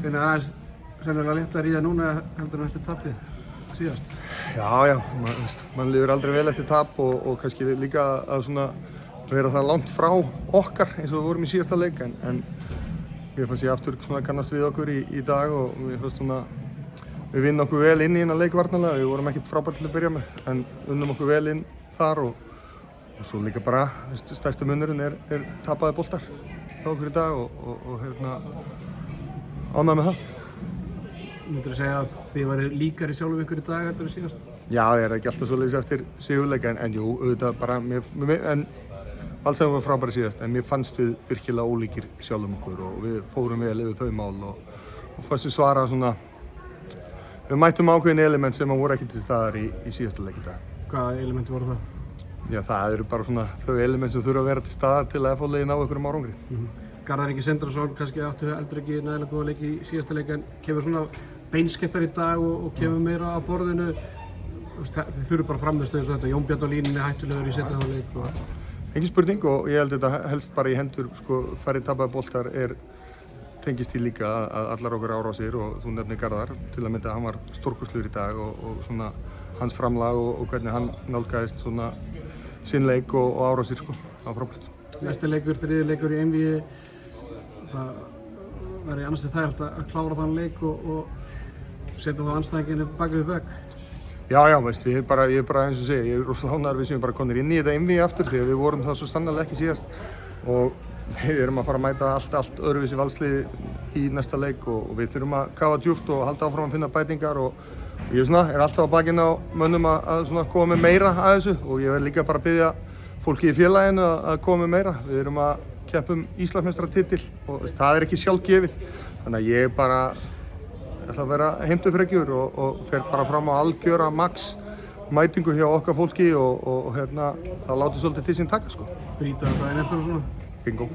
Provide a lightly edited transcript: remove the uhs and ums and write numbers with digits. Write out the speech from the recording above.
Steini, það aðeins sennilega léttar í það núna heldur en eftir tapið síðast. Já, mann lifir aldrei vel eftir tap og kannski líka að svona vera það langt frá okkar eins og við vorum í síðasta leik en mér fannst ég aftur svona kannast við okkur í dag og mér fannst svona við vinnum okkur vel inn í þennan leik varnarlega, við vorum ekkert frábært til að byrja með en unnum okkur vel inn þar og svo líka bara stærsti munurinn er tapaði boltar hjá okkur í dag og ánægð með það. Myndirðu segja að þið væri líkari sjálfum ykkur í dag heldur en síðast? Já, ég er ekki alltaf svoleiðis eftir sigurleik en jú, auðvitað bara en Valsarður var frábæri síðast en mér fannst við virkilega ólíkir sjálfum okkur og við fórum vel yfir þau mál og fannst við svara svona við mættum ákveðin element sem voru ekki til staðar í síðasta leik í dag. Hvaða elementi voru það? Já, það eru bara svona þau element sem þurfa að vera til staðar til að FH-liðið ná einhverjum árangri. Garðar Ingi Sindrason kannski áttu heldur ekki nægilega góða leik í síðasta leik en kemur svona beinskettar í dag og kemur meira á borðinu. Þið þurfum bara frammistu eins og þetta, Jón Bjarni á línunni hættulegur í seinni hálfleik. Engin spurning og ég held þetta helst bara í hendur færri tapaði boltar tengist því líka að allar okkar árásir og þú nefnir Garðar til að mynda að hann var stórkostlegur í dag og svona hans framlag og hvernig hann nálgaðist svona sinn leik og árásir á frábært. Næsti leikur, þriði leikur í einvígi, það væri annars þægilegt að klára þann leik og setja þá andstæðinginn bak við vegg. Já, veist, ég er bara eins og segja, ég er rosalega ánægður við sem bara komnir inn í þetta einvígi aftur þegar við vorum það svo sannarlega ekki síðast og við erum að fara að mæta allt öðruvísi valsliði í næsta leik og við þurfum að kafa djúpt og halda áfram að finna bætingar og ég er alltaf á bakinu á mönnum að koma með meira að þessu og ég verð líka bara að biðja fólki í félaginu að koma með meira. Við erum að keppa Íslandsmeistaratitil og það er ekki sjálfgefið þannig að ég bara ætla að vera heimtufregjur og fer bara fram á algjöra max mætingu hjá okkar fólki og það láti svolítið til sín taka Frídagur daginn eftir og svona? Bingo.